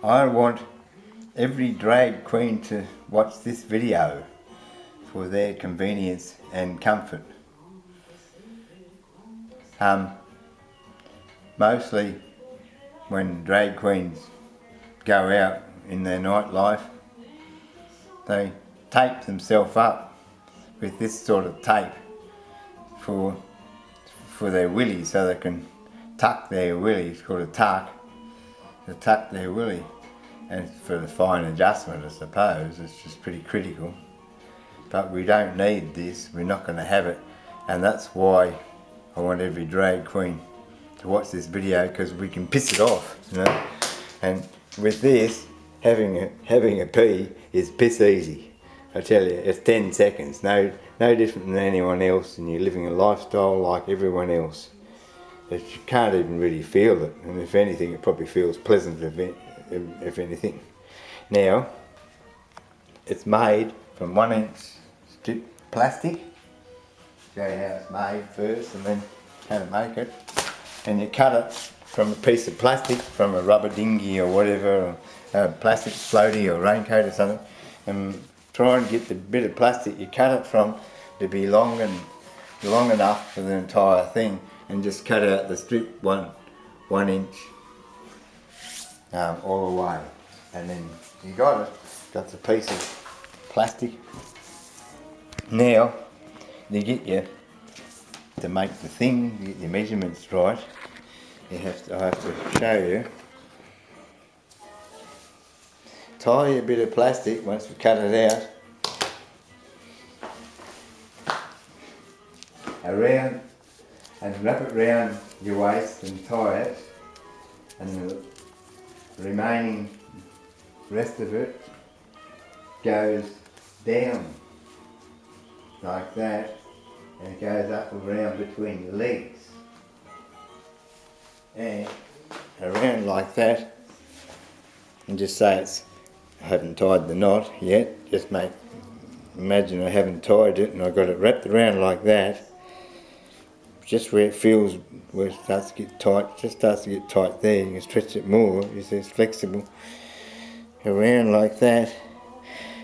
I want every drag queen to watch this video for their convenience and comfort. Mostly when drag queens go out in their nightlife, they tape themselves up with this sort of tape for their willy, so they can tuck their willy. It's called a tuck, to tuck their willy. And for the fine adjustment, I suppose, it's just pretty critical. But we don't need this, we're not going to have it, and that's why I want every drag queen to watch this video, because we can piss it off, you know. And with this, having a pee is piss easy. I tell you, it's 10 seconds, no different than anyone else, and you're living a lifestyle like everyone else. But you can't even really feel it, and if anything, it probably feels pleasant if anything. Now, it's made from 1-inch strip plastic. Show you how it's made first, and then how to make it. And you cut it from a piece of plastic, from a rubber dinghy or whatever, or a plastic floaty or raincoat or something, and try and get the bit of plastic you cut it from to be long enough for the entire thing, and just cut out the strip one inch all the way, and then you got the piece of plastic. Now to make the thing, to get your measurements right, I have to show you. Tie a bit of plastic once we cut it out around, and wrap it round your waist and tie it, and the remaining rest of it goes down like that, and it goes up and around between your legs and around like that, and just say I haven't tied the knot yet, imagine I haven't tied it and I got it wrapped around like that, just where it feels, where it starts to get tight, there, you can stretch it more, it's flexible, around like that,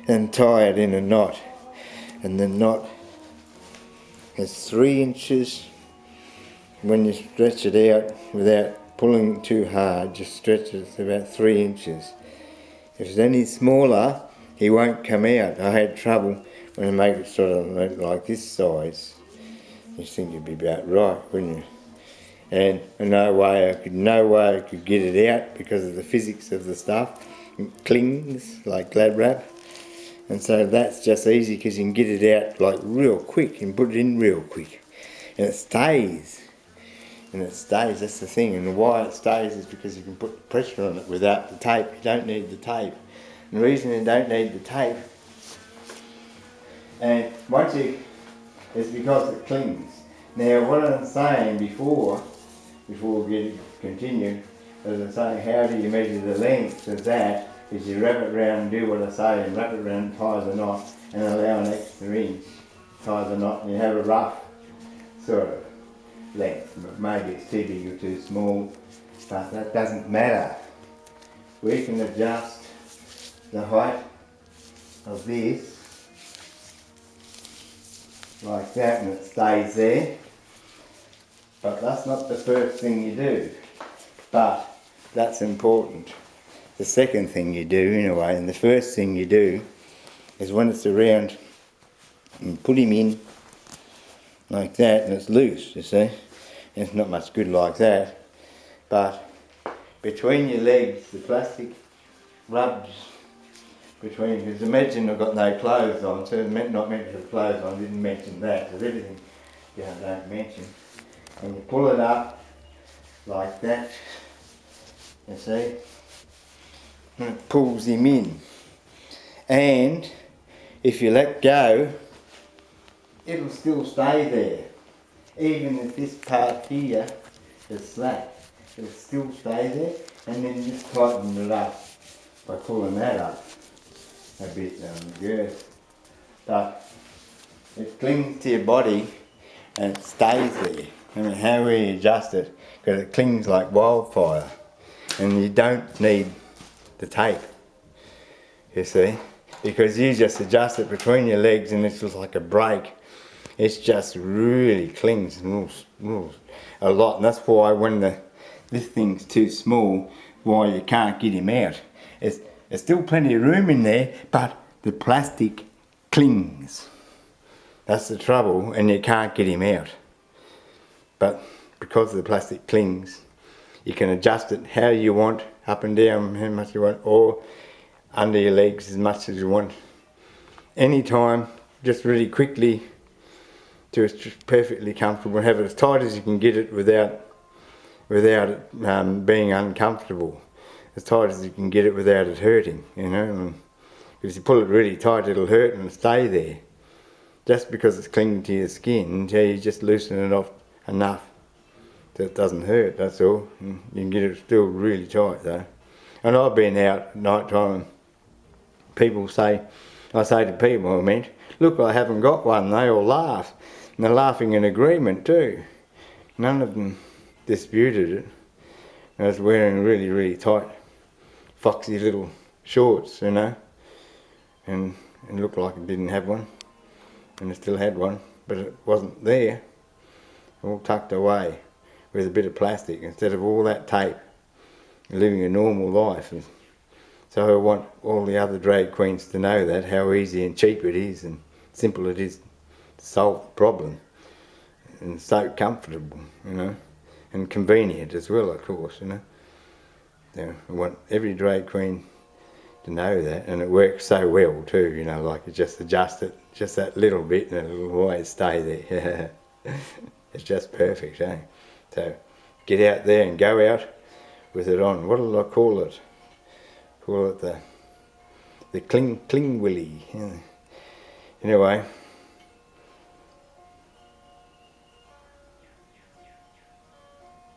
and tie it in a knot. And the knot is 3 inches. When you stretch it out without pulling too hard, just stretch it about 3 inches. If it's any smaller, he won't come out. I had trouble when I make it sort of like this size. You think it'd be about right, wouldn't you? And no way I could get it out because of the physics of the stuff. It clings like glad wrap. And so that's just easy because you can get it out like real quick and put it in real quick. And it stays. That's the thing. And why it stays is because you can put pressure on it without the tape. You don't need the tape. And the reason you don't need the tape, and is because it clings. Now what I'm saying before we continue, as I say, how do you measure the length of that? Is you wrap it round, do what I say, and wrap it round, tie the knot, and allow an extra inch, tie the knot, and you have a rough sort of length. Maybe it's too big or too small, but that doesn't matter. We can adjust the height of this like that, and it stays there. But that's not the first thing you do, but that's important. The second thing you do, in a way, and the first thing you do is when it's around, you put him in like that, and it's loose, you see. It's not much good like that, but between your legs, the plastic rubs between, because imagine I've got no clothes on, so not meant to have clothes on, didn't mention that, because everything don't mention. And you pull it up like that, you see. And it pulls him in, and if you let go, it'll still stay there. Even if this part here is slack, it'll still stay there, and then you just tighten it up by pulling that up a bit good. But it clings to your body and it stays there. I mean, how we adjust it, because it clings like wildfire, and you don't need the tape, you see, because you just adjust it between your legs and it's just like a brake. It just really clings a lot, and that's why when this thing's too small, why you can't get him out. There's still plenty of room in there, but the plastic clings. That's the trouble, and you can't get him out. But because the plastic clings, you can adjust it how you want, up and down how much you want, or under your legs as much as you want. Anytime, just really quickly, till it's just perfectly comfortable, and have it as tight as you can get it without it being uncomfortable. As tight as you can get it without it hurting, you know. And if you pull it really tight, it'll hurt and stay there. Just because it's clinging to your skin, until you just loosen it off enough that it doesn't hurt, that's all. And you can get it still really tight though. And I've been out at night time, I say to people, look, I haven't got one. They all laugh. And they're laughing in agreement too. None of them disputed it. I was wearing really, really tight, foxy little shorts, you know, and it looked like I didn't have one, and I still had one, but it wasn't there, all tucked away with a bit of plastic instead of all that tape, living a normal life. And so I want all the other drag queens to know that, how easy and cheap it is and simple it is to solve the problem, and so comfortable, you know, and convenient as well, of course, you know. So I want every drag queen to know that, and it works so well too, you know, like you just adjust it just that little bit and it'll always stay there. It's just perfect, eh? So get out there and go out with it on. What did I call it? Call it the cling willy. Anyway,